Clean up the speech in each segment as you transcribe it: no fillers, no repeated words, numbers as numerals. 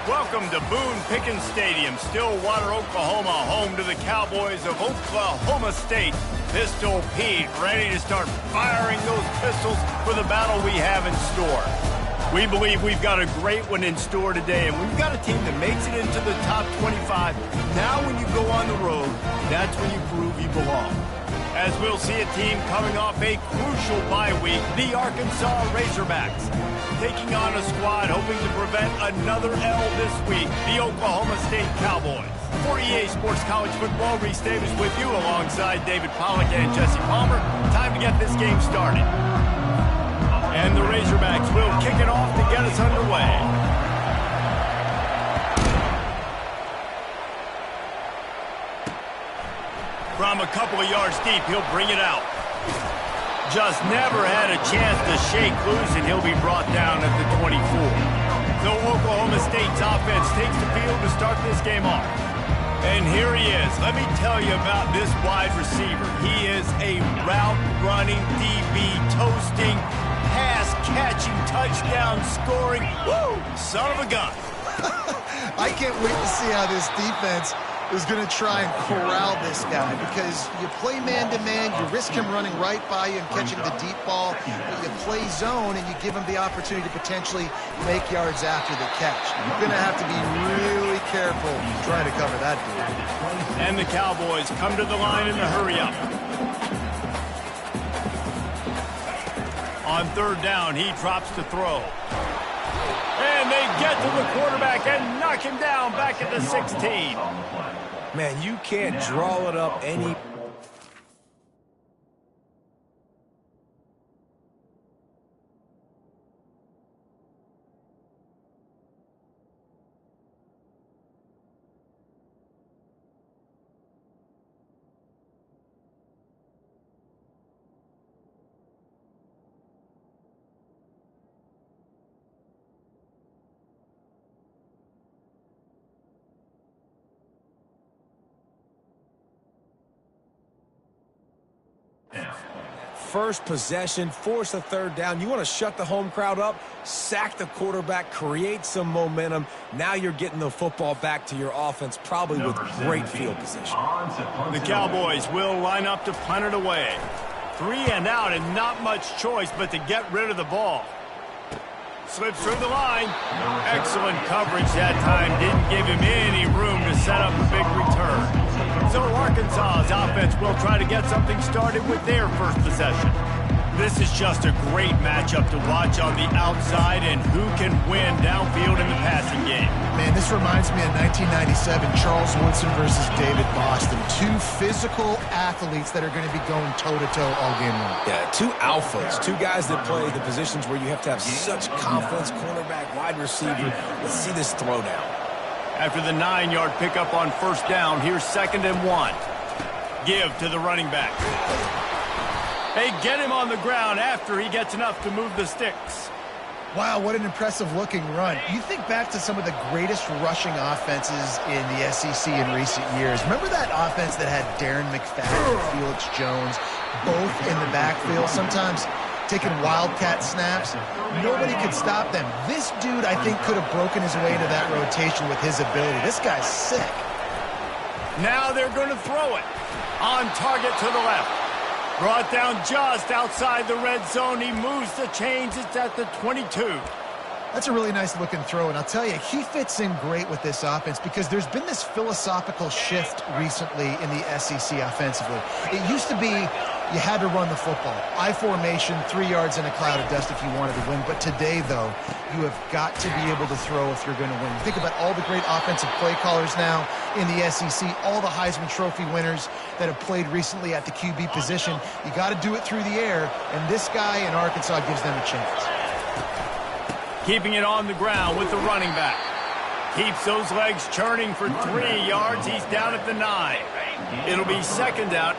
Welcome to Boone Pickens Stadium, Stillwater, Oklahoma, home to the Cowboys of Oklahoma State. Pistol Pete, ready to start firing those pistols for the battle we have in store. We believe we've got a great one in store today, and we've got a team that makes it into the top 25. Now when you go on the road, that's when you prove you belong. As we'll see a team coming off a crucial bye week, the Arkansas Razorbacks, taking on a squad hoping to prevent another L this week, the Oklahoma State Cowboys. For EA Sports College Football, Reese Davis with you alongside David Pollack and Jesse Palmer. Time to get this game started. And the Razorbacks will kick it off to get us underway. From a couple of yards deep, he'll bring it out. Just never had a chance to shake loose, and he'll be brought down at the 24. So Oklahoma State's offense takes the field to start this game off. And here he is. Let me tell you about this wide receiver. He is a route-running DB, toasting, pass-catching, touchdown-scoring, woo, son of a gun. I can't wait to see how this defense is going to try and corral this guy, because you play man-to-man, you risk him running right by you and catching the deep ball, but you play zone and you give him the opportunity to potentially make yards after the catch. You're going to have to be really careful trying to cover that dude. And the Cowboys come to the line in the hurry-up. On third down, he drops to throw. And they get to the quarterback and knock him down back at the 16. Man, you can't draw it up any... First possession, force a third down. You want to shut the home crowd up, sack the quarterback, create some momentum. Now you're getting the football back to your offense, probably with great field position. The Cowboys will line up to punt it away. 3 and out, and not much choice but to get rid of the ball. Slips through the line. Excellent coverage that time. Didn't give him any room to set up a big return. So Arkansas's offense will try to get something started with their first possession. This is just a great matchup to watch on the outside, and who can win downfield in the passing game. Man, this reminds me of 1997, Charles Woodson versus David Boston. Two physical athletes that are going to be going toe-to-toe all game long. Yeah, two alphas, two guys that play the positions where you have to have such confidence, cornerback, wide receiver. Let's see this throwdown. After the 9-yard pickup on first down, here's 2nd and 1. Give to the running back. They get him on the ground after he gets enough to move the sticks. Wow, what an impressive-looking run. You think back to some of the greatest rushing offenses in the SEC in recent years. Remember that offense that had Darren McFadden and Felix Jones both in the backfield, sometimes taking wildcat snaps? Nobody could stop them. This dude, I think, could have broken his way into that rotation with his ability. This guy's sick. Now they're going to throw it. On target to the left. Brought down just outside the red zone. He moves the chains. It's at the 22. That's a really nice looking throw, and I'll tell you, he fits in great with this offense because there's been this philosophical shift recently in the SEC offensively. It used to be you had to run the football. I formation, 3 yards in a cloud of dust if you wanted to win. But today, though, you have got to be able to throw if you're going to win. You think about all the great offensive play callers now in the SEC, all the Heisman Trophy winners that have played recently at the QB position. You got to do it through the air, and this guy in Arkansas gives them a chance. Keeping it on the ground with the running back. Keeps those legs churning for 3 yards. He's down at the 9. It'll be 2nd down.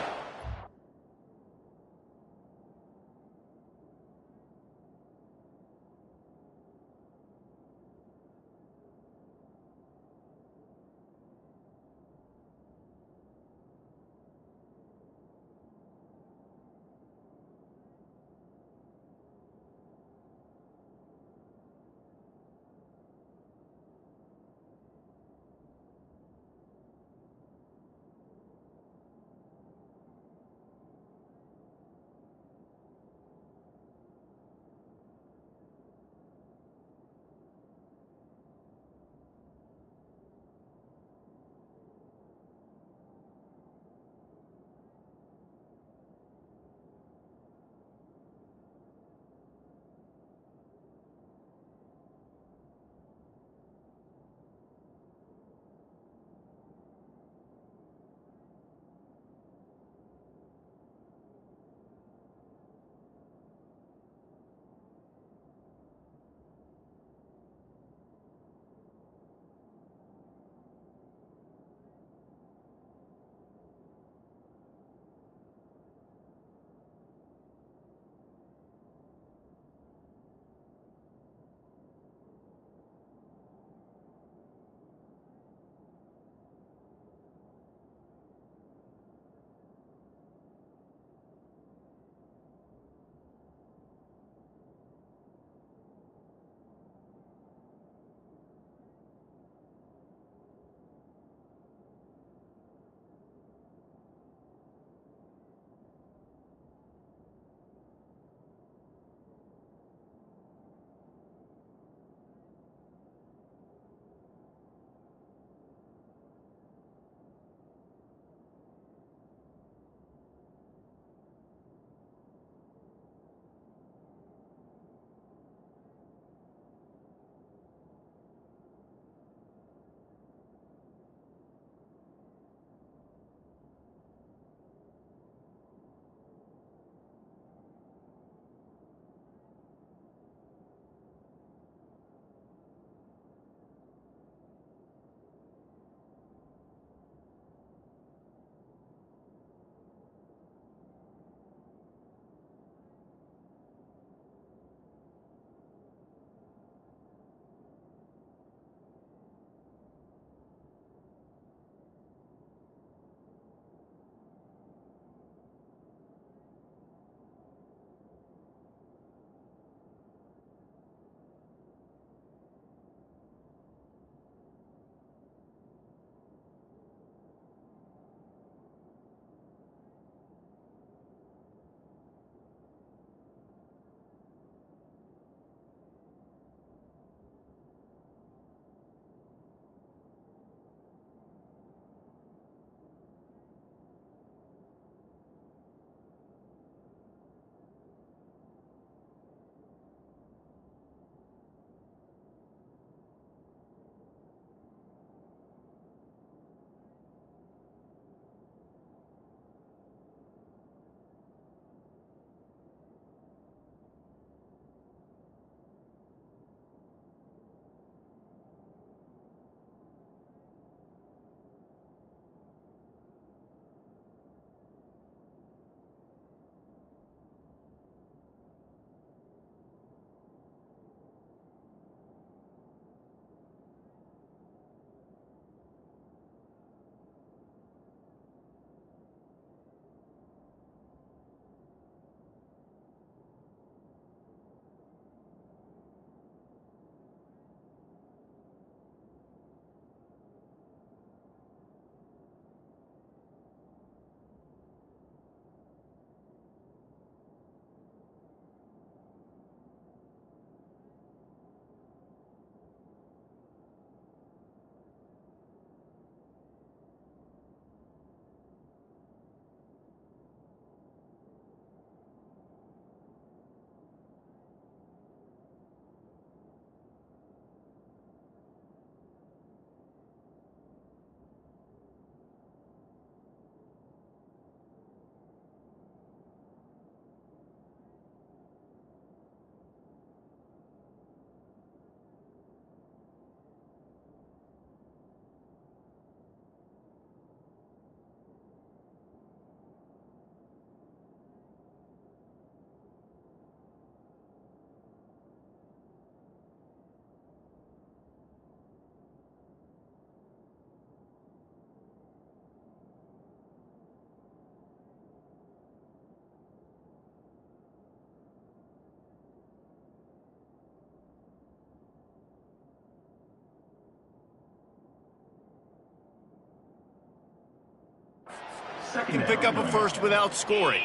can pick up a first without scoring.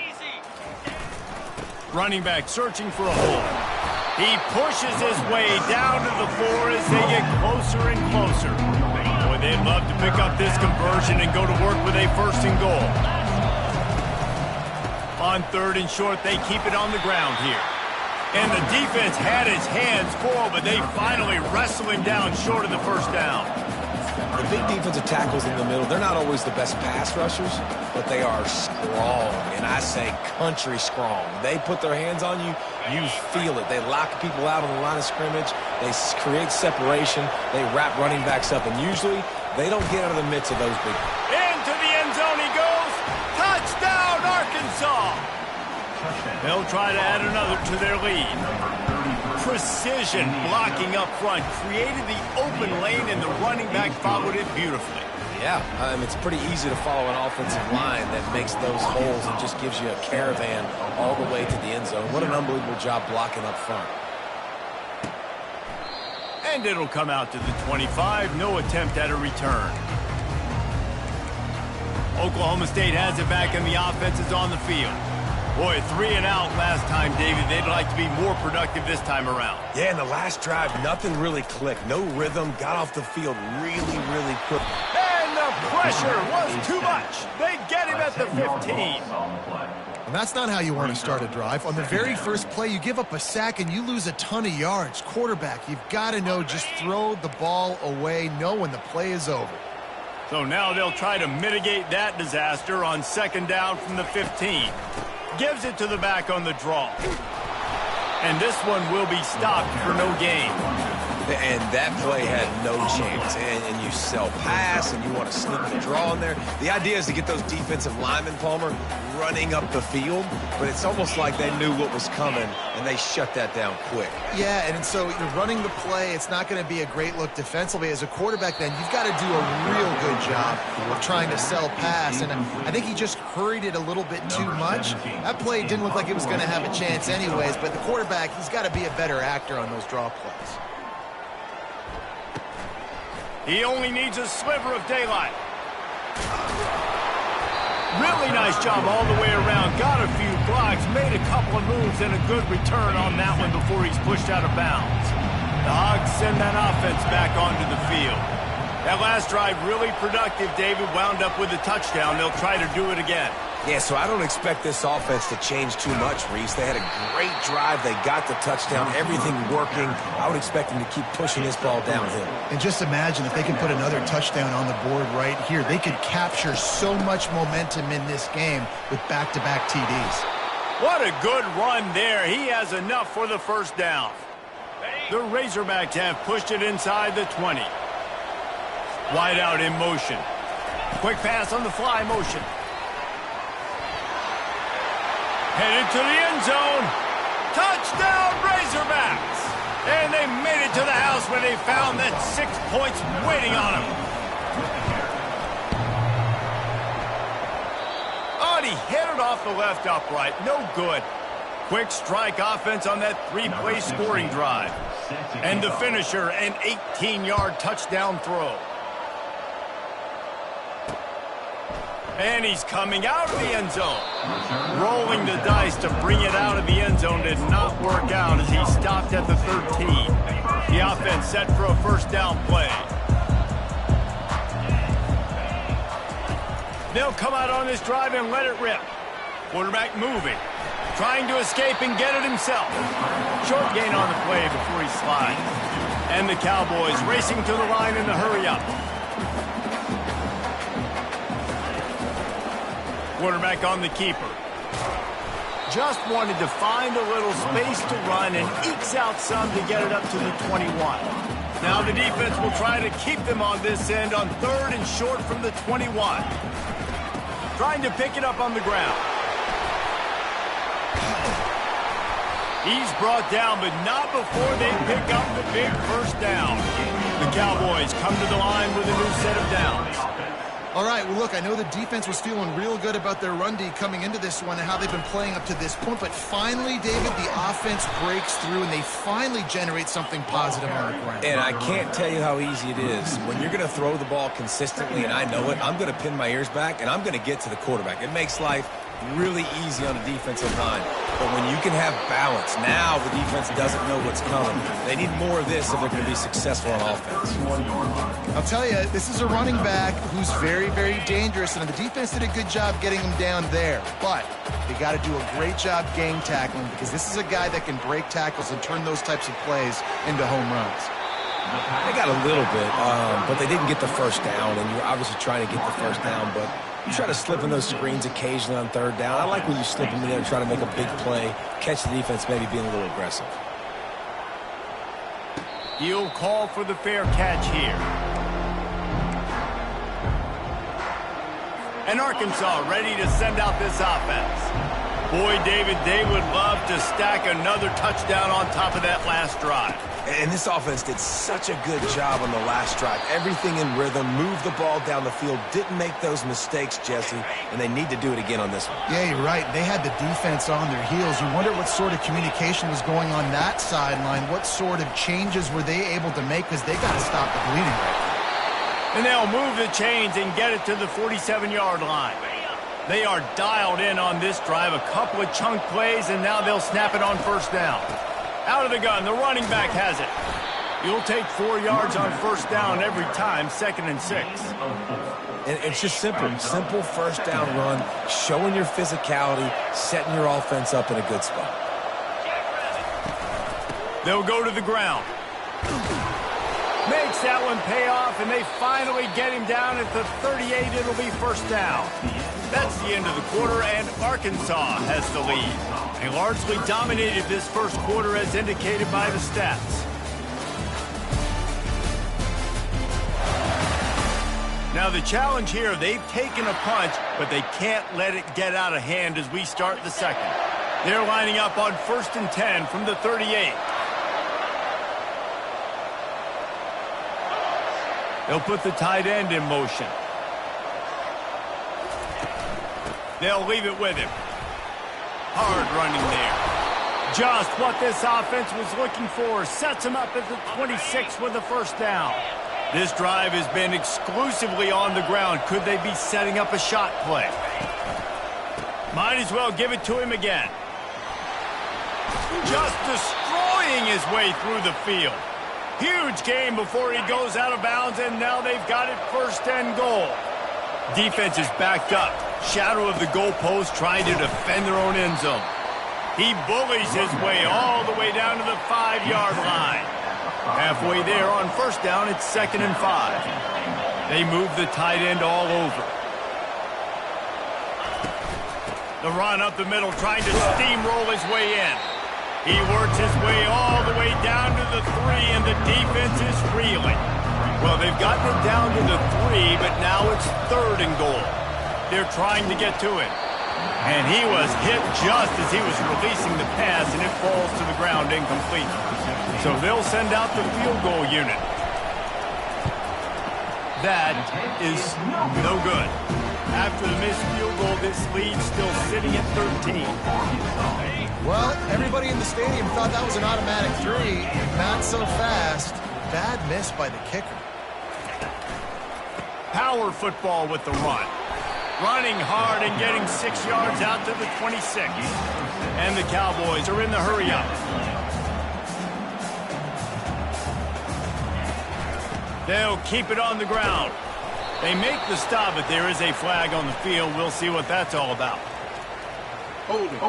Running back searching for a hole. He pushes his way down to the floor as they get closer and closer. Boy, they'd love to pick up this conversion and go to work with a first and goal. On third and short, they keep it on the ground here. And the defense had his hands full, but they finally wrestle him down short of the first down. The big defensive tackles in the middle, they're not always the best pass rushers, but they are strong, and I say country strong. They put their hands on you, you feel it. They lock people out on the line of scrimmage. They create separation. They wrap running backs up, and usually they don't get out of the midst of those big. Into the end zone he goes. Touchdown, Arkansas. They'll try to add another to their lead. Precision blocking up front created the open lane, and the running back followed it beautifully. Yeah, it's pretty easy to follow an offensive line that makes those holes and just gives you a caravan all the way to the end zone. What an unbelievable job blocking up front. And it'll come out to the 25. No attempt at a return. Oklahoma State has it back, and the offense is on the field. Boy, 3 and out last time, David. They'd like to be more productive this time around. Yeah, in the last drive, nothing really clicked. No rhythm. Got off the field really, really quick. And the pressure was too much. They get him at the 15. And that's not how you want to start a drive. On the very first play, you give up a sack and you lose a ton of yards. Quarterback, you've got to know, just throw the ball away, know when the play is over. So now they'll try to mitigate that disaster on second down from the 15. Gives it to the back on the draw. And this one will be stopped for no gain. And that play had no chance. And you sell pass, and you want to sneak the draw in there. The idea is to get those defensive linemen, Palmer, running up the field. But it's almost like they knew what was coming, and they shut that down quick. Yeah, and so you're running the play. It's not going to be a great look defensively. As a quarterback, then, you've got to do a real good job of trying to sell pass. And I think he just hurried it a little bit too much. That play didn't look like it was going to have a chance anyways. But the quarterback, he's got to be a better actor on those draw plays. He only needs a sliver of daylight. Really nice job all the way around. Got a few blocks, made a couple of moves, and a good return on that one before he's pushed out of bounds. The Hogs send that offense back onto the field. That last drive really productive. David wound up with a touchdown. They'll try to do it again. Yeah, so I don't expect this offense to change too much, Reese. They had a great drive. They got the touchdown, everything working. I would expect them to keep pushing this ball downhill. And just imagine if they can put another touchdown on the board right here. They could capture so much momentum in this game with back-to-back TDs. What a good run there. He has enough for the first down. The Razorbacks have pushed it inside the 20. Wide out in motion. Quick pass on the fly motion. Headed to the end zone. Touchdown, Razorbacks! And they made it to the house where they found that 6 points waiting on them. Oh, he hit it off the left upright. No good. Quick strike offense on that 3-play scoring drive. And the finisher, an 18-yard touchdown throw. And he's coming out of the end zone. Rolling the dice to bring it out of the end zone did not work out as he stopped at the 13. The offense set for a first down play. They'll come out on this drive and let it rip. Quarterback moving. Trying to escape and get it himself. Short gain on the play before he slides. And the Cowboys racing to the line in the hurry-up. Quarterback on the keeper. Just wanted to find a little space to run and ekes out some to get it up to the 21. Now the defense will try to keep them on this end on third and short from the 21. Trying to pick it up on the ground. He's brought down, but not before they pick up the big first down. The Cowboys come to the line with a new set of downs. All right, well, look, I know the defense was feeling real good about their run D coming into this one and how they've been playing up to this point, but finally, David, the offense breaks through and they finally generate something positive on the ground. And I can't tell you how easy it is. When you're going to throw the ball consistently, and I know it, I'm going to pin my ears back, and I'm going to get to the quarterback. It makes life really easy on the defensive line. But when you can have balance, now the defense doesn't know what's coming. They need more of this if they're going to be successful on offense. I'll tell you, this is a running back who's very, very dangerous, and the defense did a good job getting him down there. But they got to do a great job gang tackling because this is a guy that can break tackles and turn those types of plays into home runs. They got a little bit, but they didn't get the first down, and you're obviously trying to get the first down, but you try to slip in those screens occasionally on third down. I like when you slip them in there and try to make a big play, catch the defense maybe being a little aggressive. He'll call for the fair catch here. And Arkansas ready to send out this offense. Boy, David, they would love to stack another touchdown on top of that last drive. And this offense did such a good job on the last drive. Everything in rhythm, moved the ball down the field, didn't make those mistakes, Jesse, and they need to do it again on this one. Yeah, you're right. They had the defense on their heels. You wonder what sort of communication was going on that sideline. What sort of changes were they able to make because they got to stop the bleeding right now. And they'll move the chains and get it to the 47-yard line. They are dialed in on this drive, a couple of chunk plays, and now they'll snap it on first down. Out of the gun, the running back has it. You'll take 4 yards on first down every time, 2nd and 6. And it's just simple first down run, showing your physicality, setting your offense up in a good spot. They'll go to the ground. Makes that one pay off, and they finally get him down at the 38. It'll be first down. That's the end of the quarter, and Arkansas has the lead. They largely dominated this first quarter as indicated by the stats. Now the challenge here, they've taken a punch, but they can't let it get out of hand as we start the second. They're lining up on 1st and 10 from the 38. They'll put the tight end in motion. They'll leave it with him. Hard running there. Just what this offense was looking for. Sets him up at the 26 with a first down. This drive has been exclusively on the ground. Could they be setting up a shot play? Might as well give it to him again. Just destroying his way through the field. Huge game before he goes out of bounds, and now they've got it 1st and goal. Defense is backed up. Shadow of the goalpost trying to defend their own end zone. He bullies his way all the way down to the 5-yard line. Halfway there on first down, it's 2nd and 5. They move the tight end all over. The run up the middle, trying to steamroll his way in. He works his way all the way down to the 3, and the defense is reeling. Well, they've gotten it down to the 3, but now it's 3rd and goal. They're trying to get to it. And he was hit just as he was releasing the pass, and it falls to the ground incomplete. So they'll send out the field goal unit. That is no good. After the missed field goal, this lead's still sitting at 13. Well, everybody in the stadium thought that was an automatic 3. Not so fast. Bad miss by the kicker. Power football with the run. Running hard and getting 6 yards out to the 26. And the Cowboys are in the hurry-up. They'll keep it on the ground. They make the stop, but there is a flag on the field. We'll see what that's all about. Hold it.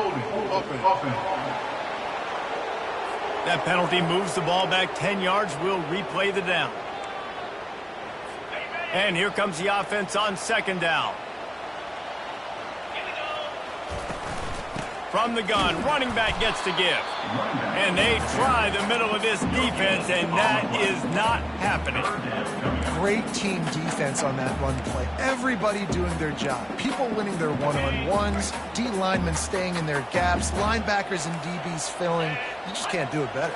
That penalty moves the ball back 10 yards. We'll replay the down. And here comes the offense on 2nd down. From the gun, running back gets to give. And they try the middle of this defense, and that is not happening. Great team defense on that run play. Everybody doing their job. People winning their one-on-ones, D linemen staying in their gaps, linebackers and DBs filling. You just can't do it better.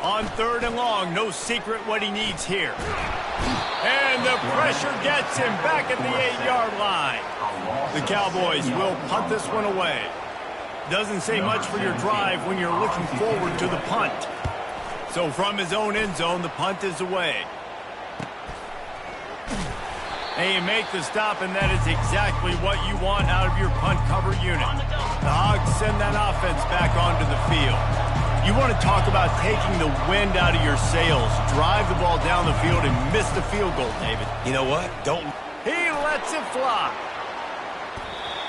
On 3rd and long, no secret what he needs here. And the pressure gets him back at the 8-yard line. The Cowboys will punt this one away. Doesn't say much for your drive when you're looking forward to the punt. So from his own end zone, the punt is away. And you make the stop, and that is exactly what you want out of your punt cover unit. The Hogs send that offense back onto the field. You want to talk about taking the wind out of your sails. Drive the ball down the field and miss the field goal, David. You know what? Don't. He lets it fly.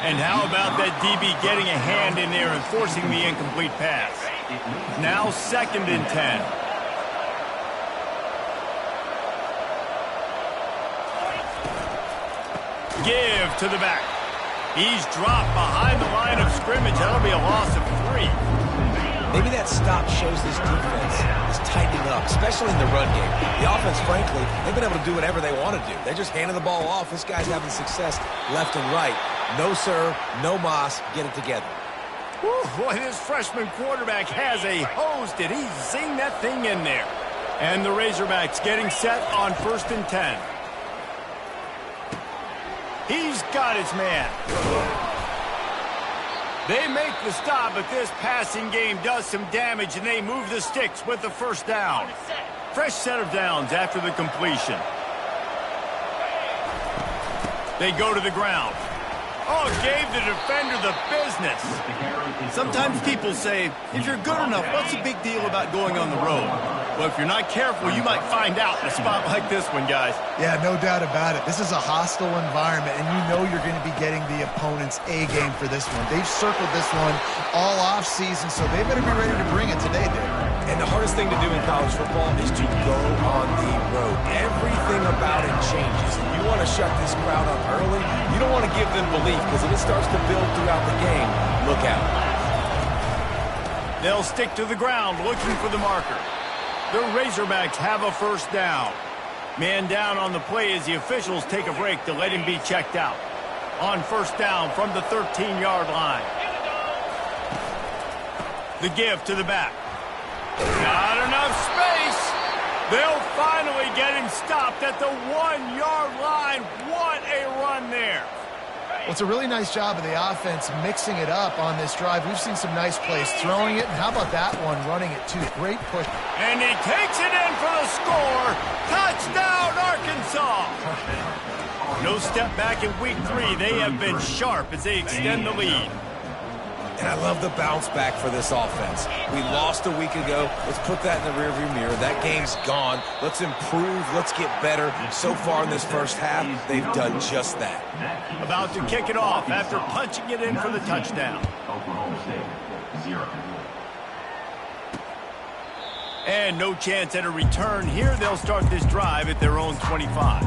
And how about that DB getting a hand in there and forcing the incomplete pass? Now 2nd and 10. Give to the back. He's dropped behind the line of scrimmage. That'll be a loss of 3. Maybe that stop shows this defense is tightening up, especially in the run game. The offense, frankly, they've been able to do whatever they want to do. They're just handing the ball off. This guy's having success left and right. No, sir. No mas. Get it together. Whew, boy, this freshman quarterback has a hose. Did he zing that thing in there? And the Razorbacks getting set on 1st and 10. He's got his man. They make the stop, but this passing game does some damage, and they move the sticks with the 1st down. Fresh set of downs after the completion. They go to the ground. Oh, gave the defender the business. Sometimes people say, if you're good enough, what's the big deal about going on the road? Well, if you're not careful, you might find out in a spot like this one, guys. Yeah, no doubt about it. This is a hostile environment, and you know you're going to be getting the opponent's A game for this one. They've circled this one all off season, so they better be ready to bring it today, Dave. And the hardest thing to do in college football is to go on the road. Everything about it changes. If you want to shut this crowd up early, you don't want to give them belief, because if it starts to build throughout the game, look out. They'll stick to the ground looking for the marker. The Razorbacks have a 1st down. Man down on the play as the officials take a break to let him be checked out. On 1st down from the 13-yard line. The give to the back. Not enough space. They'll finally get him stopped at the 1-yard line. What a run there. Well, it's a really nice job of the offense mixing it up on this drive. We've seen some nice plays throwing it, and how about that one running it too? Great push. And he takes it in for the score. Touchdown, Arkansas. No step back in week 3. They have been sharp as they extend the lead. And I love the bounce back for this offense. We lost a week ago. Let's put that in the rearview mirror. That game's gone. Let's improve. Let's get better. So far in this 1st half, they've done just that. About to kick it off after punching it in for the touchdown. And no chance at a return here. They'll start this drive at their own 25.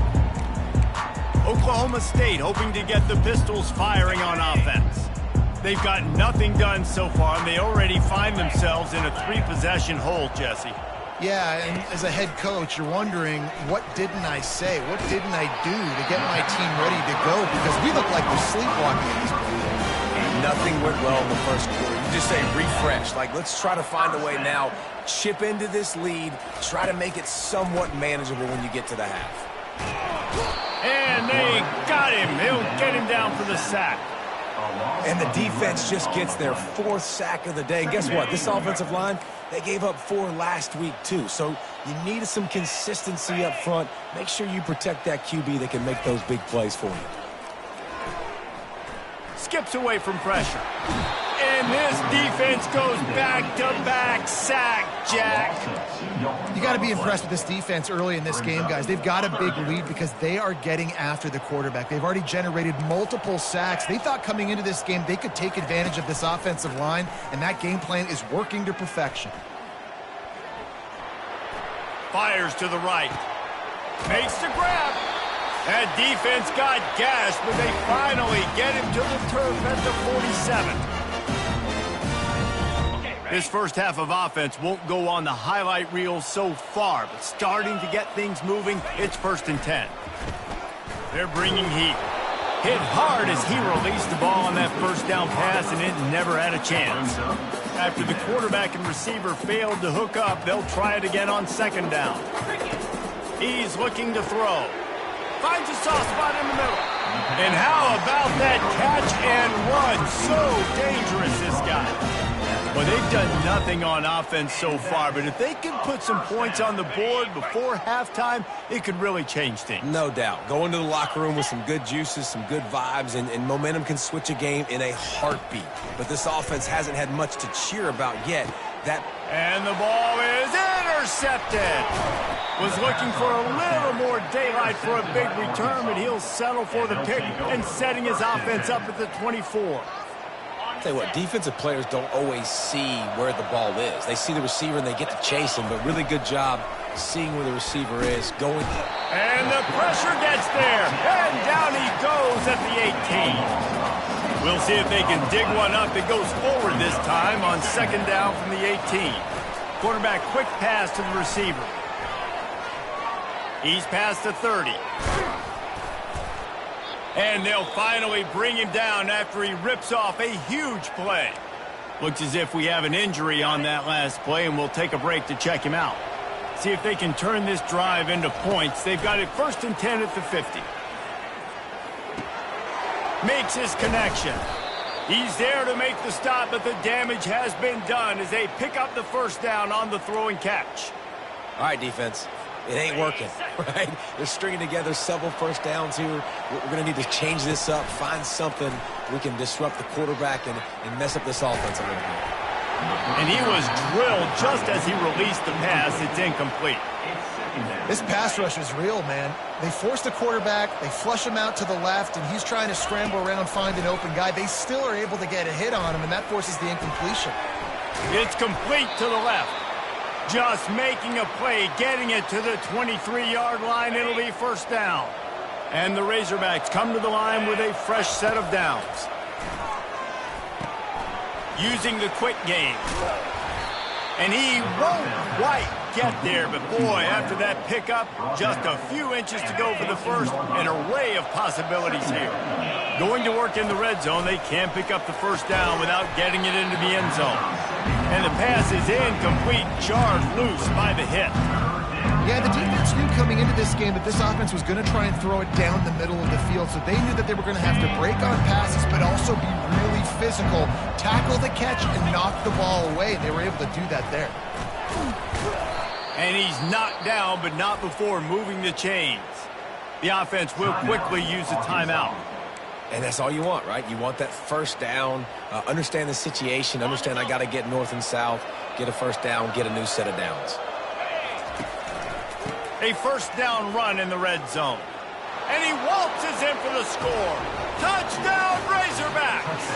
Oklahoma State hoping to get the Pistols firing on offense. They've got nothing done so far, and they already find themselves in a 3-possession hole, Jesse. Yeah, and as a head coach, you're wondering, what didn't I say? What didn't I do to get my team ready to go? Because we look like we're sleepwalking at this point. Nothing went well in the 1st quarter. You just say refresh. Like, let's try to find a way now. Chip into this lead. Try to make it somewhat manageable when you get to the half. And they got him. They'll get him down for the sack. And the defense just gets their 4th sack of the day. And guess what? This offensive line, they gave up 4 last week, too. So you need some consistency up front. Make sure you protect that QB that can make those big plays for you. Skips away from pressure. And this defense goes back-to-back sack, Jack. You got to be impressed with this defense early in this game, guys. They've got a big lead because they are getting after the quarterback. They've already generated multiple sacks. They thought coming into this game they could take advantage of this offensive line, and that game plan is working to perfection. Fires to the right. Makes the grab. That defense got gashed, but they finally get him to the turf at the 47. This 1st half of offense won't go on the highlight reel so far, but starting to get things moving, it's 1st and 10. They're bringing heat. Hit hard as he released the ball on that first down pass, and it never had a chance. After the quarterback and receiver failed to hook up, they'll try it again on second down. He's looking to throw. Finds a soft spot in the middle. And how about that catch and run? So dangerous, this guy. Well, they've done nothing on offense so far, but if they can put some points on the board before halftime, it could really change things. No doubt. Go into the locker room with some good juices, some good vibes, and momentum can switch a game in a heartbeat. But this offense hasn't had much to cheer about yet. And the ball is intercepted. Was looking for a little more daylight for a big return, but he'll settle for the pick and setting his offense up at the 24. Tell you what, defensive players don't always see where the ball is. They see the receiver and they get to chase him, but really good job seeing where the receiver is going. And the pressure gets there, and down he goes at the 18. We'll see if they can dig one up that goes forward this time on second down from the 18. Quarterback quick pass to the receiver. He's past the 30. And they'll finally bring him down after he rips off a huge play. Looks as if we have an injury on that last play, and we'll take a break to check him out. See if they can turn this drive into points. They've got it 1st and 10 at the 50. Makes his connection. He's there to make the stop, but the damage has been done as they pick up the first down on the throw and catch. All right, defense. It ain't working, right? They're stringing together several first downs here. We're going to need to change this up, find something we can disrupt the quarterback and mess up this offense a little bit. And he was drilled just as he released the pass. It's incomplete. This pass rush is real, man. They force the quarterback, they flush him out to the left, and he's trying to scramble around, find an open guy. They still are able to get a hit on him, and that forces the incompletion. It's complete to the left. Just making a play, getting it to the 23-yard line. It'll be first down. And the Razorbacks come to the line with a fresh set of downs. Using the quick game. And he won't quite get there, but boy, after that pickup, just a few inches to go for the first. An array of possibilities here. Going to work in the red zone, they can pick up the first down without getting it into the end zone. And the pass is incomplete, jarred loose by the hit. Yeah, the defense knew coming into this game that this offense was going to try and throw it down the middle of the field, so they knew that they were going to have to break on passes, but also be really physical, tackle the catch, and knock the ball away. They were able to do that there. And he's knocked down, but not before moving the chains. The offense will quickly use a timeout. And that's all you want, right? You want that first down, understand the situation, understand I got to get north and south, get a first down, get a new set of downs. A first down run in the red zone. And he waltzes in for the score. Touchdown, Razorbacks!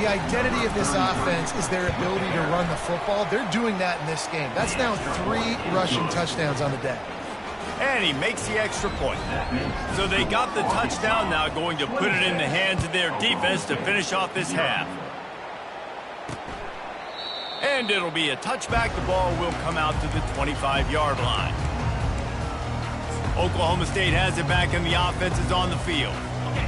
The identity of this offense is their ability to run the football. They're doing that in this game. That's now 3 rushing touchdowns on the day. And he makes the extra point. So they got the touchdown, now going to put it in the hands of their defense to finish off this half. And it'll be a touchback. The ball will come out to the 25-yard line. Oklahoma State has it back, and the offense is on the field.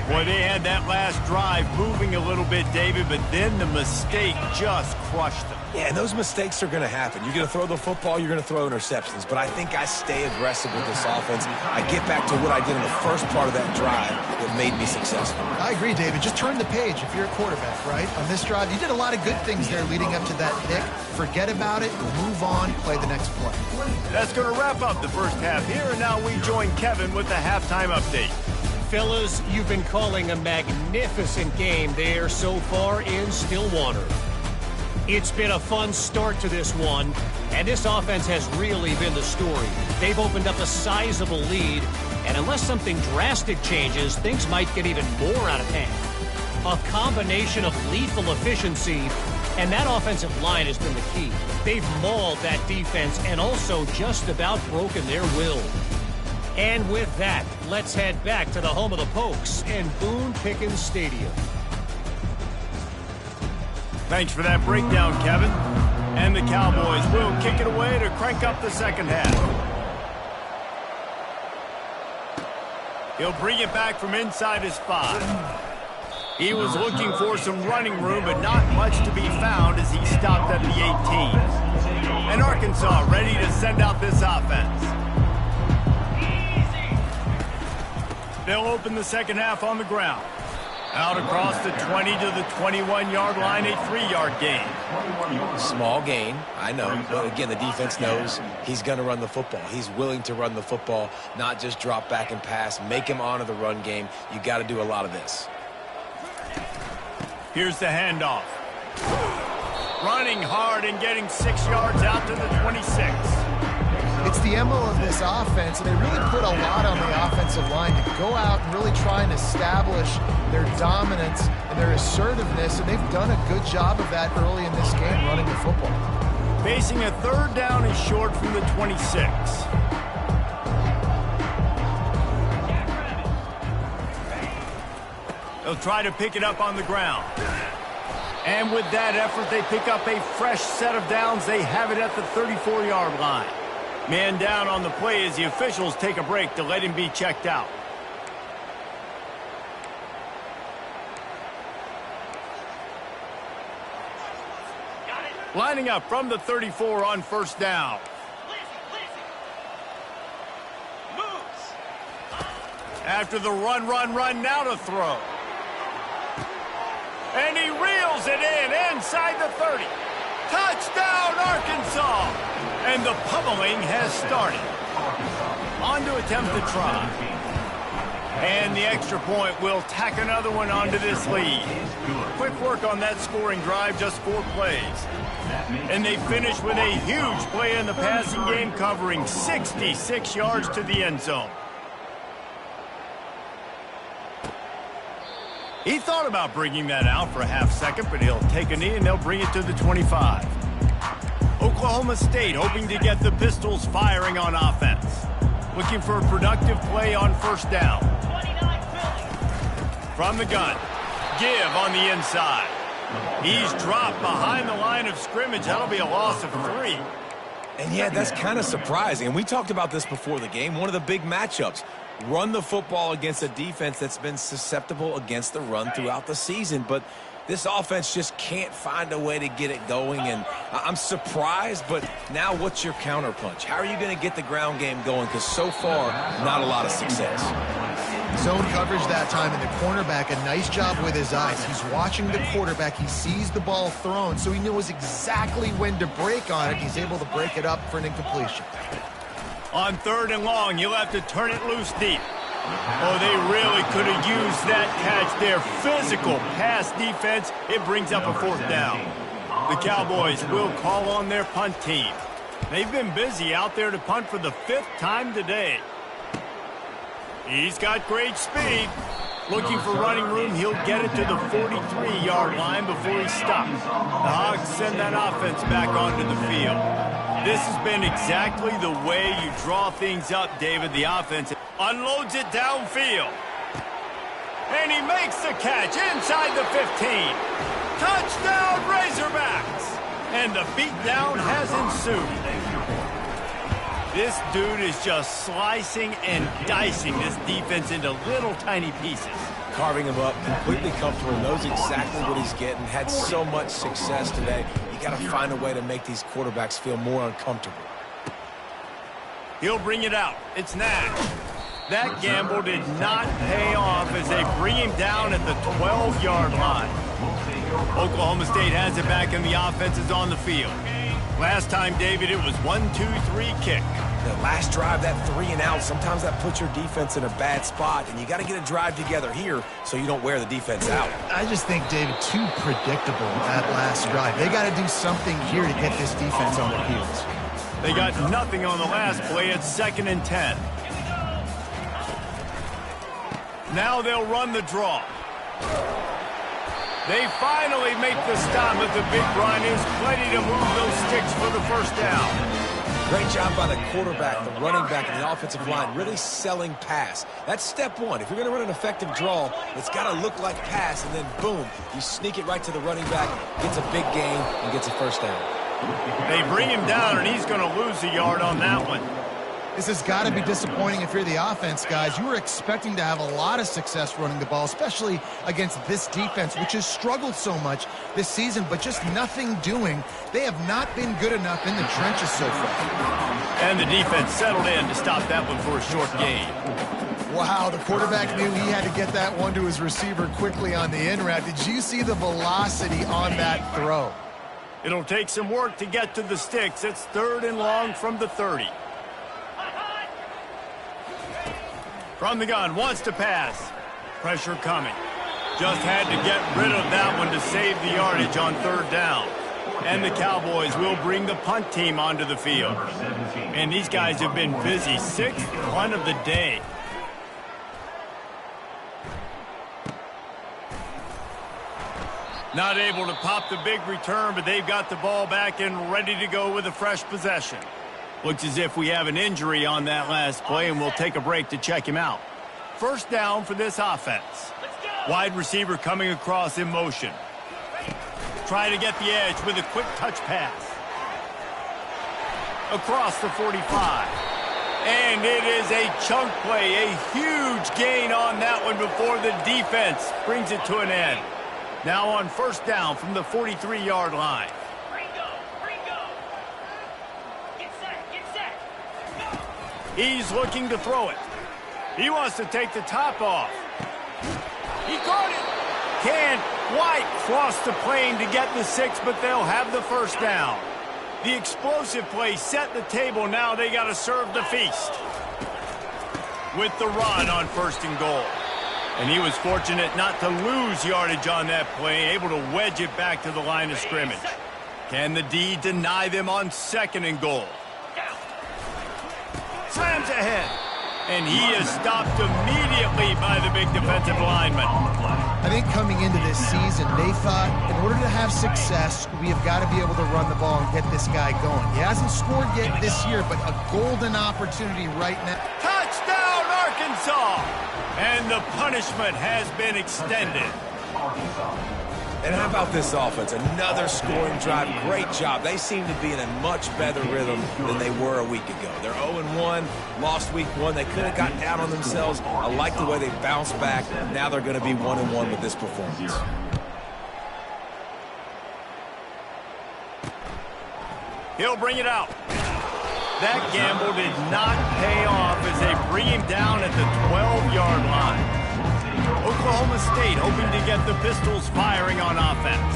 Boy, they had that last drive moving a little bit, David, but then the mistake just crushed them. Yeah, and those mistakes are going to happen. You're going to throw the football, you're going to throw interceptions. But I think I stay aggressive with this offense. I get back to what I did in the first part of that drive that made me successful. I agree, David. Just turn the page if you're a quarterback, right? On this drive, you did a lot of good things there leading up to that pick. Forget about it, move on, play the next play. That's going to wrap up the first half here, and now we join Kevin with the halftime update. Fellas, you've been calling a magnificent game there so far in Stillwater. It's been a fun start to this one, and this offense has really been the story. They've opened up a sizable lead, and unless something drastic changes, things might get even more out of hand. A combination of lethal efficiency, and that offensive line has been the key. They've mauled that defense and also just about broken their will. And with that, let's head back to the home of the Pokes and Boone Pickens Stadium. Thanks for that breakdown, Kevin. And the Cowboys will kick it away to crank up the second half. He'll bring it back from inside his 5. He was looking for some running room, but not much to be found as he stopped at the 18. And Arkansas ready to send out this offense. They'll open the second half on the ground. Out across the 20 to the 21-yard line, a 3-yard gain. Small gain, I know. But again, the defense knows he's going to run the football. He's willing to run the football, not just drop back and pass. Make him honor the run game. You got to do a lot of this. Here's the handoff. Running hard and getting 6 yards out to the 26. It's the MO of this offense, and they really put a lot on the offensive line to go out and really try and establish their dominance and their assertiveness, and they've done a good job of that early in this game, running the football. Facing a third down and short from the 26. They'll try to pick it up on the ground. And with that effort, they pick up a fresh set of downs. They have it at the 34-yard line. Man down on the play as the officials take a break to let him be checked out. Lining up from the 34 on first down. After the run, now to throw. And he reels it in inside the 30. Touchdown, Arkansas! And the pummeling has started. On to attempt the try. And the extra point will tack another one onto this lead. Quick work on that scoring drive, just 4 plays. And they finish with a huge play in the passing game, covering 66 yards to the end zone. He thought about bringing that out for a half second, but he'll take a knee and they'll bring it to the 25. Oklahoma State hoping to get the Pistols firing on offense. Looking for a productive play on first down. From the gun, give on the inside. He's dropped behind the line of scrimmage. That'll be a loss of 3. And yeah, that's kind of surprising. And we talked about this before the game. One of the big matchups. Run the football against a defense that's been susceptible against the run throughout the season. But this offense just can't find a way to get it going. And I'm surprised, but now what's your counterpunch? How are you going to get the ground game going? Because so far, not a lot of success. Zone coverage that time, and the cornerback, a nice job with his eyes. He's watching the quarterback. He sees the ball thrown, so he knows exactly when to break on it. He's able to break it up for an incompletion. On third and long, you'll have to turn it loose deep. Oh, they really could have used that catch there. Physical pass defense. It brings up a 4th down. The Cowboys will call on their punt team. They've been busy out there to punt for the 5th time today. He's got great speed. Looking for running room, he'll get it to the 43-yard line before he stops. The Hogs send that offense back onto the field. This has been exactly the way you draw things up, David. The offense unloads it downfield. And he makes the catch inside the 15. Touchdown, Razorbacks! And the beatdown has ensued. This dude is just slicing and dicing this defense into little tiny pieces. Carving him up, completely comfortable, knows exactly what he's getting, had so much success today. You got to find a way to make these quarterbacks feel more uncomfortable. He'll bring it out. It's Nash. That gamble did not pay off as they bring him down at the 12-yard line. Oklahoma State has it back and the offense is on the field. Last time, David, it was 1-2-3 kick. The last drive, that 3 and out, sometimes that puts your defense in a bad spot, and you got to get a drive together here so you don't wear the defense out. I just think, David, too predictable that last drive. They got to do something here to get this defense on their heels. They got nothing on the last play. It's 2nd and 10. Now they'll run the draw. They finally make the stop, but the big run is plenty to move those sticks for the 1st down. Great job by the quarterback, the running back, and the offensive line, really selling pass. That's step one. If you're going to run an effective draw, it's got to look like pass, and then boom, you sneak it right to the running back, gets a big gain, and gets a 1st down. They bring him down, and he's going to lose a yard on that one. This has got to be disappointing if you're the offense, guys. You were expecting to have a lot of success running the ball, especially against this defense, which has struggled so much this season, but just nothing doing. They have not been good enough in the trenches so far. And the defense settled in to stop that one for a short gain. Wow, the quarterback knew he had to get that one to his receiver quickly on the in route. Did you see the velocity on that throw? It'll take some work to get to the sticks. It's 3rd and long from the 30. From the gun, wants to pass. Pressure coming. Just had to get rid of that one to save the yardage on 3rd down. And the Cowboys will bring the punt team onto the field. And these guys have been busy. 6th punt of the day. Not able to pop the big return, but they've got the ball back and ready to go with a fresh possession. Looks as if we have an injury on that last play, and we'll take a break to check him out. 1st down for this offense. Wide receiver coming across in motion. Trying to get the edge with a quick touch pass. Across the 45. And it is a chunk play, a huge gain on that one before the defense brings it to an end. Now on 1st down from the 43-yard line. He's looking to throw it. He wants to take the top off. He caught it. Can White cross the plane to get the 6, but they'll have the 1st down. The explosive play set the table. Now they got to serve the feast. With the run on 1st and goal. And he was fortunate not to lose yardage on that play, able to wedge it back to the line of scrimmage. Can the D deny them on 2nd and goal? Slams ahead. And he is stopped immediately by the big defensive lineman. I think coming into this season, they thought in order to have success, we have got to be able to run the ball and get this guy going. He hasn't scored yet this year, but a golden opportunity right now. Touchdown, Arkansas! And the punishment has been extended. And how about this offense? Another scoring drive. Great job. They seem to be in a much better rhythm than they were a week ago. They're 0-1, lost week 1. They could have gotten down on themselves. I like the way they bounced back. Now they're going to be 1-1 with this performance. He'll bring it out. That gamble did not pay off as they bring him down at the 12-yard line. Oklahoma State hoping to get the Pistols firing on offense.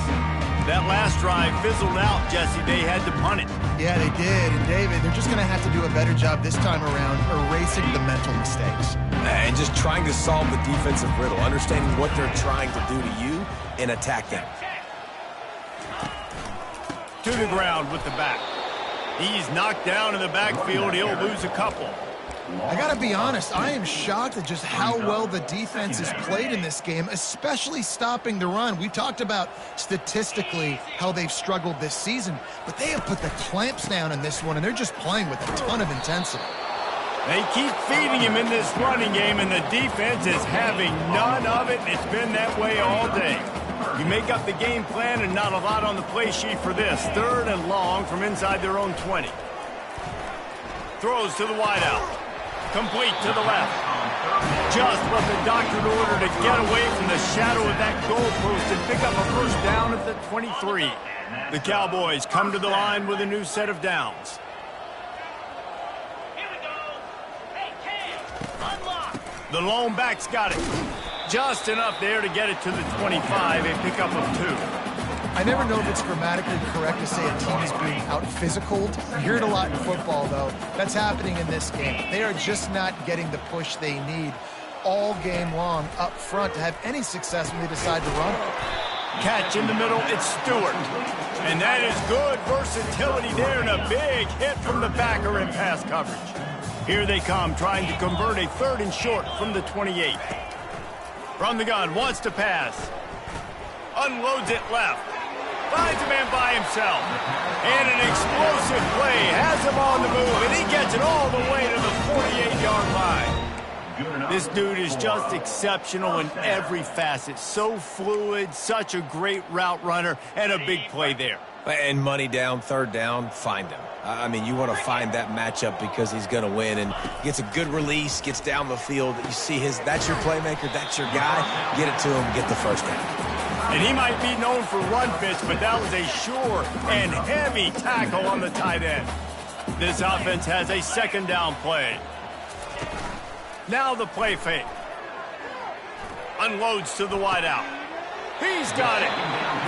That last drive fizzled out, Jesse. They had to punt it. Yeah, they did. And, David, they're just going to have to do a better job this time around erasing the mental mistakes. And just trying to solve the defensive riddle, understanding what they're trying to do to you and attack them. To the ground with the back. He's knocked down in the backfield. He'll lose a couple. I got to be honest, I am shocked at just how well the defense has played in this game, especially stopping the run. We talked about statistically how they've struggled this season, but they have put the clamps down in this one, and they're just playing with a ton of intensity. They keep feeding him in this running game, and the defense is having none of it, and it's been that way all day. You make up the game plan and not a lot on the play sheet for this. 3rd and long from inside their own 20. Throws to the wideout. Complete to the left. Just what the doctor ordered to get away from the shadow of that goalpost and pick up a 1st down at the 23. The Cowboys come to the line with a new set of downs. Here we go. Hey, Cam, unlock. The lone back's got it. Just enough there to get it to the 25, a pickup of 2. I never know if it's grammatically correct to say a team is being out-physicaled. You hear it a lot in football, though. That's happening in this game. They are just not getting the push they need all game long up front to have any success when they decide to run it. Catch in the middle, it's Stewart. And that is good versatility there and a big hit from the backer in pass coverage. Here they come, trying to convert a 3rd and short from the 28. From the gun, wants to pass. Unloads it left. Finds a man by himself. And an explosive play. Has him on the move, and he gets it all the way to the 48-yard line. This dude is just exceptional in every facet. So fluid, such a great route runner, and a big play there. And money down, third down, find him. I mean, you want to find that matchup because he's going to win, and gets a good release, gets down the field. You see that's your playmaker, that's your guy. Get it to him, get the first down. And he might be known for run fits, but that was a sure and heavy tackle on the tight end. This offense has a second down play. Now the play fake. Unloads to the wideout. He's got it.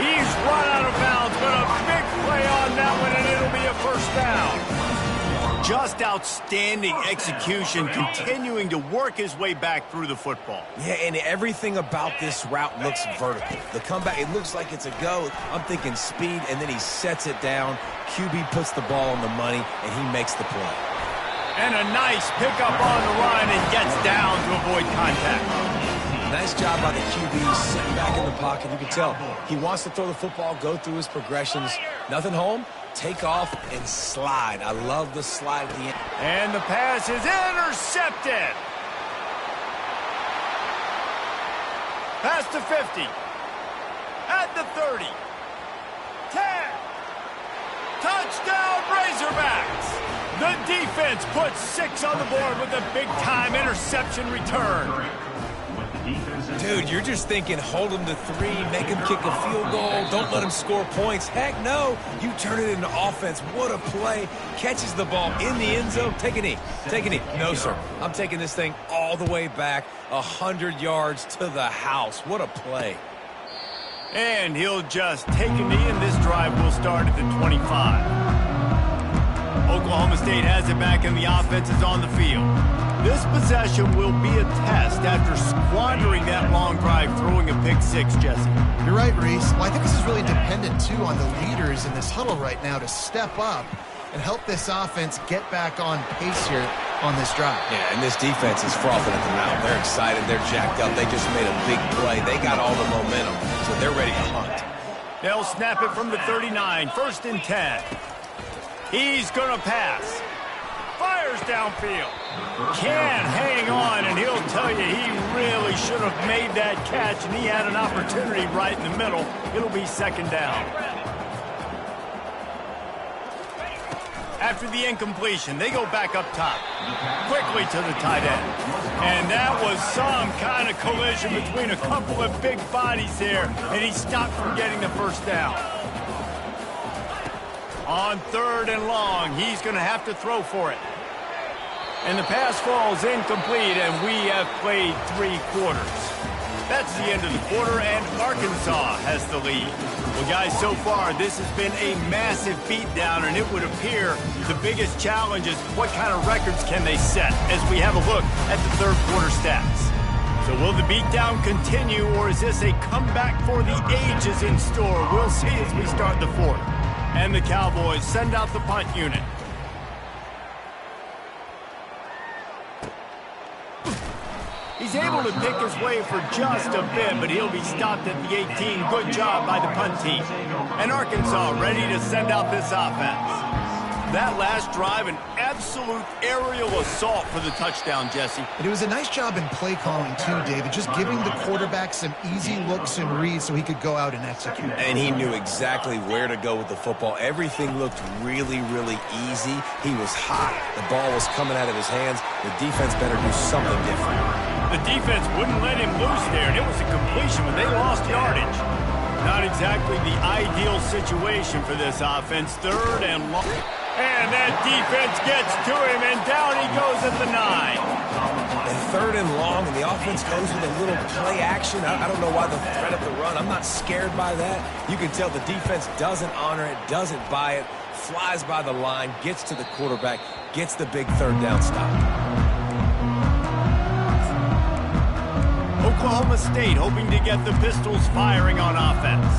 He's run out of bounds, but a big play on that one, and it'll be a first down. Just outstanding execution, continuing to work his way back through the football. Yeah, and everything about this route looks vertical. The comeback, it looks like it's a go. I'm thinking speed, and then he sets it down. QB puts the ball on the money, and he makes the play. And a nice pickup on the line and gets down to avoid contact. Nice job by the QB, sitting back in the pocket. You can tell he wants to throw the football, go through his progressions. Nothing home, take off, and slide. I love the slide at the end. And the pass is intercepted. Pass to 50. At the 30. 10. Touchdown, Razorbacks. The defense puts 6 on the board with a big-time interception return. Dude, you're just thinking, hold him to 3, make him kick a field goal, don't let him score points. Heck no, you turn it into offense. What a play. Catches the ball in the end zone. Take a knee. Take a knee. No, sir. I'm taking this thing all the way back, 100 yards to the house. What a play. And he'll just take a knee, and this drive will start at the 25. Oklahoma State has it back, and the offense is on the field. This possession will be a test after squandering that long drive, throwing a pick 6, Jesse. You're right, Reese. Well, I think this is really dependent, too, on the leaders in this huddle right now to step up and help this offense get back on pace here on this drive. Yeah, and this defense is frothing at the mouth. They're excited. They're jacked up. They just made a big play. They got all the momentum, so they're ready to hunt. They'll snap it from the 39, 1st and 10. He's going to pass. Fires downfield. Can hang on, and he'll tell you he really should have made that catch, and he had an opportunity right in the middle. It'll be 2nd down. After the incompletion, they go back up top. Quickly to the tight end. And that was some kind of collision between a couple of big bodies there, and he stopped from getting the first down. On 3rd and long, he's going to have to throw for it. And the pass falls incomplete, and we have played 3 quarters. That's the end of the quarter, and Arkansas has the lead. Well, guys, so far, this has been a massive beatdown, and it would appear the biggest challenge is what kind of records can they set as we have a look at the 3rd quarter stats. So will the beatdown continue, or is this a comeback for the ages in store? We'll see as we start the 4th. And the Cowboys send out the punt unit. He's able to pick his way for just a bit, but he'll be stopped at the 18. Good job by the punt team. And Arkansas ready to send out this offense. That last drive, an absolute aerial assault for the touchdown, Jesse. And it was a nice job in play calling, too, David, just giving the quarterback some easy looks and reads so he could go out and execute. And he knew exactly where to go with the football. Everything looked really, really easy. He was hot. The ball was coming out of his hands. The defense better do something different. The defense wouldn't let him loose there, and it was a completion, but they lost yardage. Not exactly the ideal situation for this offense. 3rd and long. And that defense gets to him, and down he goes at the 9. And 3rd and long, and the offense goes with a little play action. I don't know why the threat of the run. I'm not scared by that. You can tell the defense doesn't honor it, doesn't buy it, flies by the line, gets to the quarterback, gets the big 3rd down stop. Oklahoma State hoping to get the Pistols firing on offense.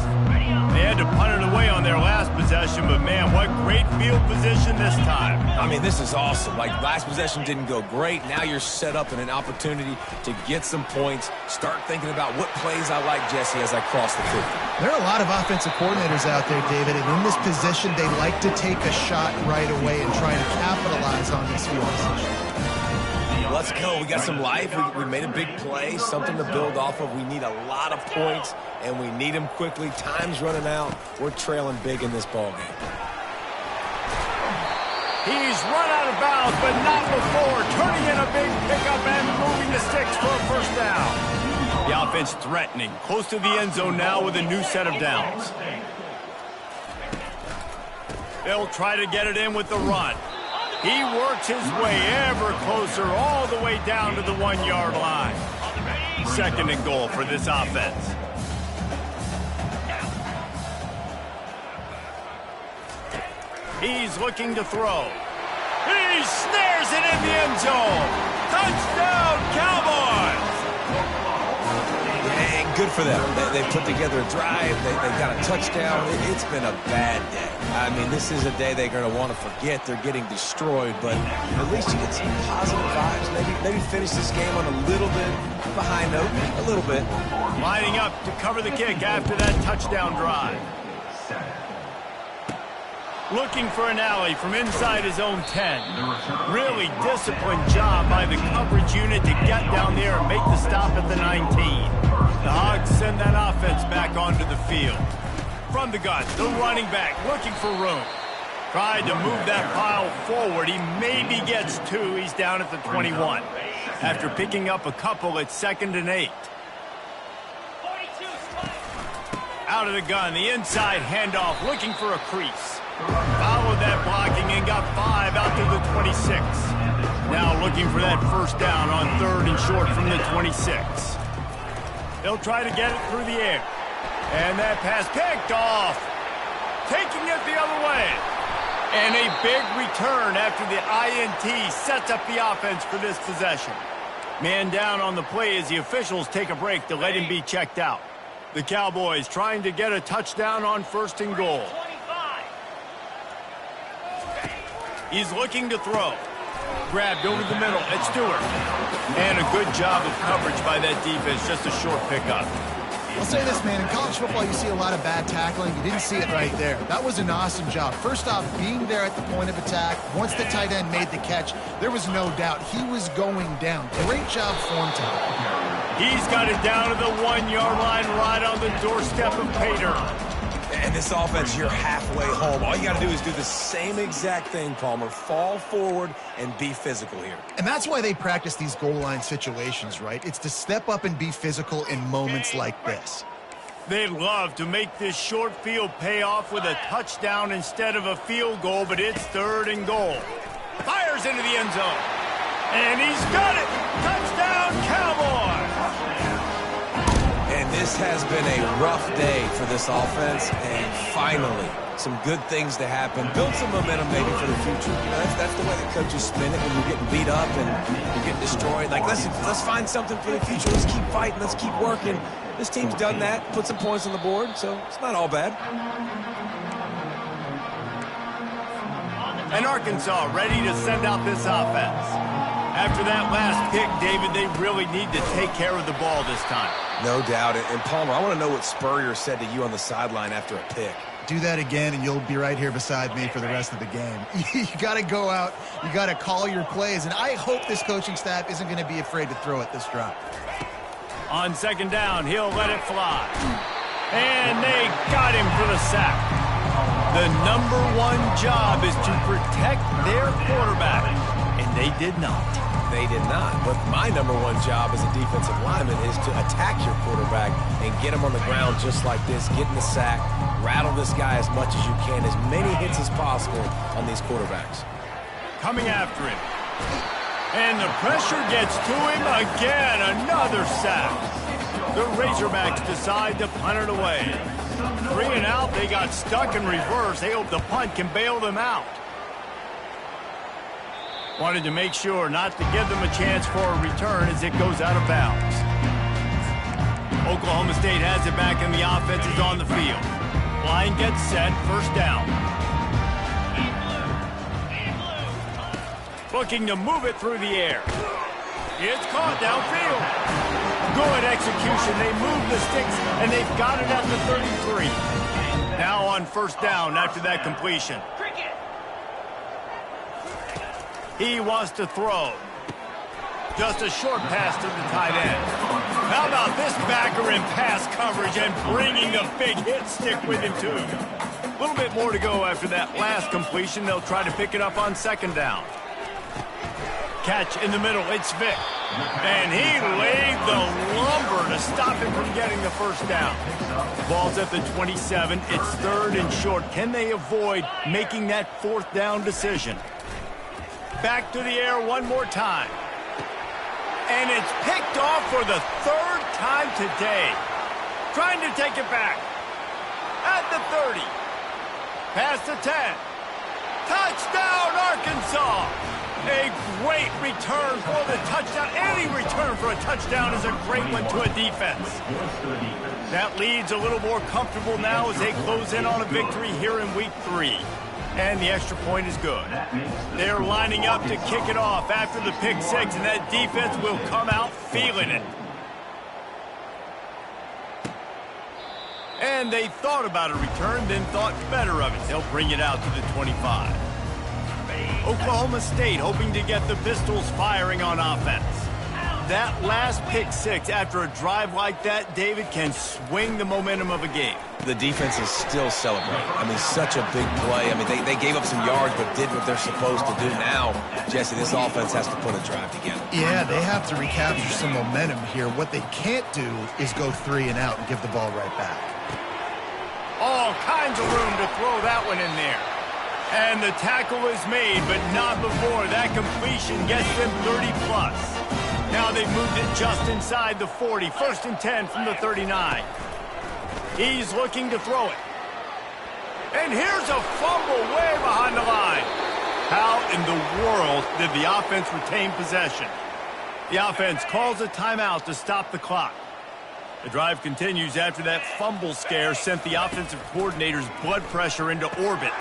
They had to punt it away on their last possession, but man, what great field position this time. I mean, this is awesome. Like, last possession didn't go great. Now you're set up in an opportunity to get some points. Start thinking about what plays I like, Jesse, as I cross the 50. There are a lot of offensive coordinators out there, David, and in this position, they like to take a shot right away and try to capitalize on this field position. let's go. We got some life. We made a big play, something to build off of. We need a lot of points, and we need them quickly. Time's running out. We're trailing big in this ballgame. He's run out of bounds, but not before. Turning in a big pickup and moving the sticks for a first down. The offense threatening. Close to the end zone now with a new set of downs. They'll try to get it in with the run. He works his way ever closer all the way down to the 1-yard line. 2nd and goal for this offense. He's looking to throw. He snares it in the end zone. Touchdown, Cowboys! And good for them. They put together a drive. They got a touchdown. It's been a bad day. I mean, this is a day they're going to want to forget. They're getting destroyed, but at least you get some positive vibes. Maybe finish this game on a little bit of a high note, a little bit. Lining up to cover the kick after that touchdown drive. Looking for an alley from inside his own 10. Really disciplined job by the coverage unit to get down there and make the stop at the 19. The Hogs send that offense back onto the field. From the gun, the running back looking for room. Tried to move that pile forward. He maybe gets 2. He's down at the 21. After picking up a couple at 2nd and 8. Out of the gun, the inside handoff looking for a crease. Followed that blocking and got 5 out to the 26. Now looking for that first down on 3rd and short from the 26. They'll try to get it through the air. And that pass picked off. Taking it the other way. And a big return after the INT sets up the offense for this possession. Man down on the play as the officials take a break to let him be checked out. The Cowboys trying to get a touchdown on 1st and goal. He's looking to throw. Grabbed over the middle at Stewart. And a good job of coverage by that defense. Just a short pickup. I'll say this, man. In college football, you see a lot of bad tackling. You didn't see it right there. That was an awesome job. First off, being there at the point of attack. Once the tight end made the catch, there was no doubt he was going down. Great job form time. He's got it down to the 1-yard line right on the doorstep of Pater. And this offense, you're halfway home. All you got to do is do the same exact thing, Palmer. Fall forward and be physical here. And that's why they practice these goal line situations, right? It's to step up and be physical in moments like this. They'd love to make this short field pay off with a touchdown instead of a field goal, but it's 3rd and goal. Fires into the end zone. And he's got it. Touchdown, Cowboys. And this has been a rough day for this offense, and finally, some good things to happen. Build some momentum maybe for the future. You know, that's the way the coaches spin it when you're getting beat up and you're getting destroyed. Like, let's find something for the future. Let's keep fighting. Let's keep working. This team's done that, put some points on the board, so it's not all bad. And Arkansas ready to send out this offense. After that last pick, David, they really need to take care of the ball this time. No doubt. And Palmer, I want to know what Spurrier said to you on the sideline after a pick. Do that again, and you'll be right here beside me for the rest of the game. You got to go out. You got to call your plays, and I hope this coaching staff isn't going to be afraid to throw it this drive. On 2nd down, he'll let it fly. And they got him for the sack. The #1 job is to protect their quarterback, and they did not. They did not. But my #1 job as a defensive lineman is to attack your quarterback and get him on the ground just like this, get in the sack, rattle this guy as much as you can, as many hits as possible on these quarterbacks. Coming after him. And the pressure gets to him again. Another sack. The Razorbacks decide to punt it away. 3 and out. They got stuck in reverse. They hope the punt can bail them out. Wanted to make sure not to give them a chance for a return as it goes out of bounds. Oklahoma State has it back and the offense is on the field. Line gets set. First down. Looking to move it through the air. It's caught downfield. Good execution. They move the sticks, and they've got it at the 33. Now on first down after that completion. He wants to throw. Just a short pass to the tight end. How about this backer in pass coverage and bringing the big hit stick with him, too. A little bit more to go after that last completion. They'll try to pick it up on second down. Catch in the middle. It's Vick. And he laid the lumber to stop him from getting the first down. Ball's at the 27. It's third and short. Can they avoid making that fourth down decision? Back to the air one more time. And it's picked off for the third time today. Trying to take it back. At the 30. Past the 10. Touchdown, Arkansas! A great return for the touchdown. Any return for a touchdown is a great one to a defense. That lead's a little more comfortable now as they close in on a victory here in week 3. And the extra point is good. They're lining up to kick it off after the pick 6, and that defense will come out feeling it. And they thought about a return, then thought better of it. They'll bring it out to the 25. Oklahoma State hoping to get the Pistols firing on offense. That last pick 6 after a drive like that, David, can swing the momentum of a game. The defense is still celebrating. I mean, such a big play. I mean, they gave up some yards but did what they're supposed to do. Now, Jesse, this offense has to put a drive together. Yeah, they have to recapture some momentum here. What they can't do is go 3 and out and give the ball right back. All kinds of room to throw that one in there. And the tackle is made, but not before that completion gets them 30+. Now they've moved it just inside the 40. First and 10 from the 39. He's looking to throw it. And here's a fumble way behind the line. How in the world did the offense retain possession? The offense calls a timeout to stop the clock. The drive continues after that fumble scare sent the offensive coordinator's blood pressure into orbit.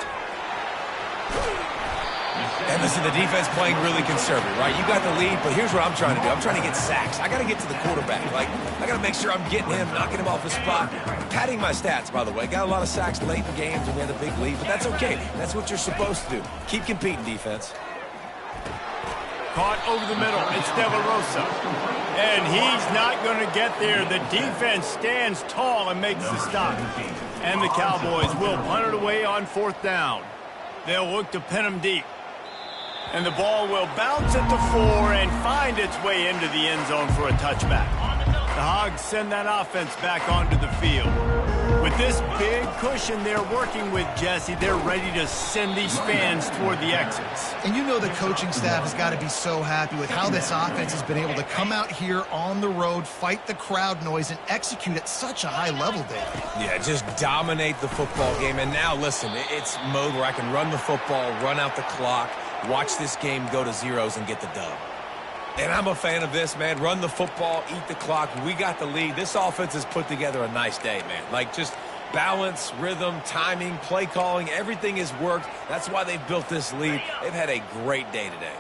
And listen, the defense playing really conservative, right? You got the lead, but here's what I'm trying to do. I'm trying to get sacks. I got to get to the quarterback. Like, I got to make sure I'm getting him, knocking him off his spot. Padding my stats, by the way. Got a lot of sacks late in games when we had a big lead, but that's okay. That's what you're supposed to do. Keep competing, defense. Caught over the middle. It's De La Rosa. And he's not going to get there. The defense stands tall and makes the stop. And the Cowboys will punt it away on fourth down. They'll look to pin him deep. And the ball will bounce at the 4 and find its way into the end zone for a touchback. The Hogs send that offense back onto the field. With this big cushion they're working with, Jesse, they're ready to send these fans toward the exits. And you know the coaching staff has got to be so happy with how this offense has been able to come out here on the road, fight the crowd noise, and execute at such a high level, David. Yeah, just dominate the football game. And now, listen, it's mode where I can run the football, run out the clock, watch this game go to zeros and get the dub. And I'm a fan of this, man. Run the football, eat the clock. We got the lead. This offense has put together a nice day, man. Like, just balance, rhythm, timing, play calling, everything has worked. That's why they've built this lead. They've had a great day today.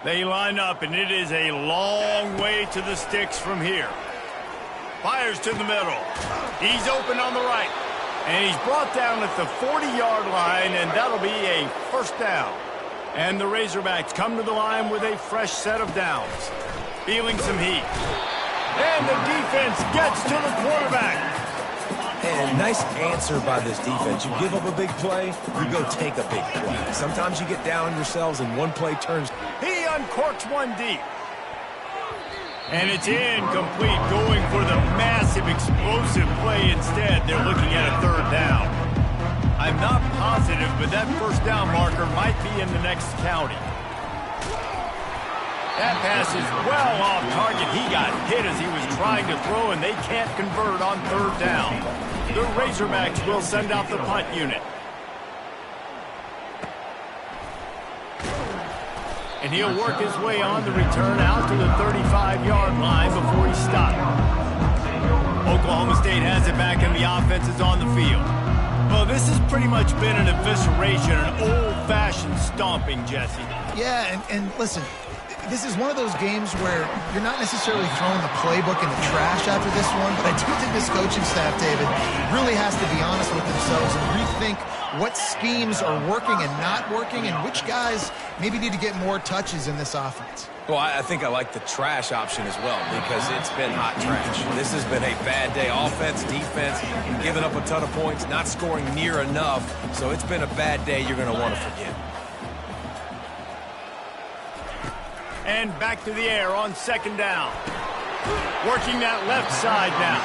They line up, and it is a long way to the sticks from here. Fires to the middle. He's open on the right. And he's brought down at the 40-yard line, and that'll be a first down. And the Razorbacks come to the line with a fresh set of downs. Feeling some heat. And the defense gets to the quarterback. And nice answer by this defense. You give up a big play, you go take a big play. Sometimes you get down on yourselves and one play turns. He uncorks one deep. And it's incomplete, going for the massive explosive play instead. They're looking at a third down. I'm not positive, but that first down marker might be in the next county. That pass is well off target. He got hit as he was trying to throw, and they can't convert on third down. The Razorbacks will send out the punt unit. And he'll work his way on the return out to the 35-yard line before he stopped. Oklahoma State has it back, and the offense is on the field. Well, this has pretty much been an evisceration, an old-fashioned stomping, Jesse. Yeah, and listen, this is one of those games where you're not necessarily throwing the playbook in the trash after this one, but I do think this coaching staff, David, really has to be honest with themselves and rethink what schemes are working and not working and which guys maybe need to get more touches in this offense. Well, I think I like the trash option as well because it's been hot trash. This has been a bad day. Offense, defense, giving up a ton of points, not scoring near enough. So it's been a bad day you're going to want to forget. And back to the air on second down. Working that left side now.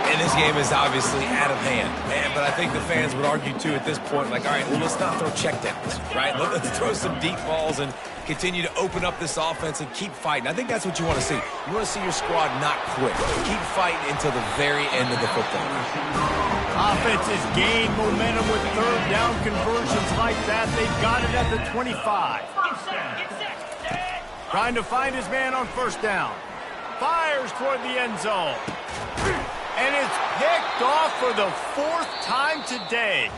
And this game is obviously out of hand, man. But I think the fans would argue, too, at this point, like, all right, well, let's not throw checkdowns, right? Let's throw some deep balls and continue to open up this offense and keep fighting. I think that's what you want to see. You want to see your squad not quit. Keep fighting until the very end of the football. Offense has gained momentum with third down conversions like that. They've got it at the 25. Trying to find his man on first down. Fires toward the end zone. And it's picked off for the fourth time today.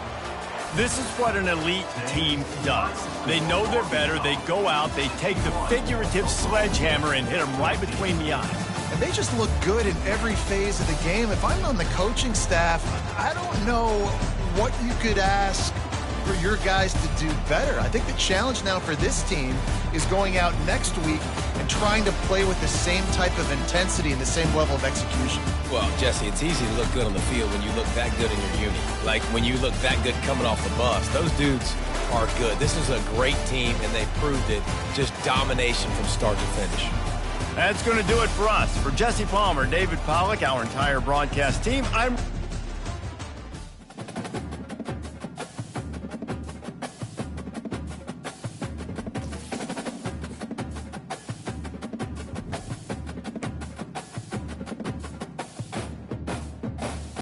This is what an elite team does. They know they're better. They go out. They take the figurative sledgehammer and hit them right between the eyes. And they just look good in every phase of the game. If I'm on the coaching staff, I don't know what you could ask for your guys to do better. I think the challenge now for this team is going out next week and trying to play with the same type of intensity and the same level of execution. Well, Jesse, it's easy to look good on the field when you look that good in your unit. Like when you look that good coming off the bus. Those dudes are good. This is a great team, and they proved it. Just domination from start to finish. That's going to do it for us. For Jesse Palmer, David Pollack, our entire broadcast team, I'm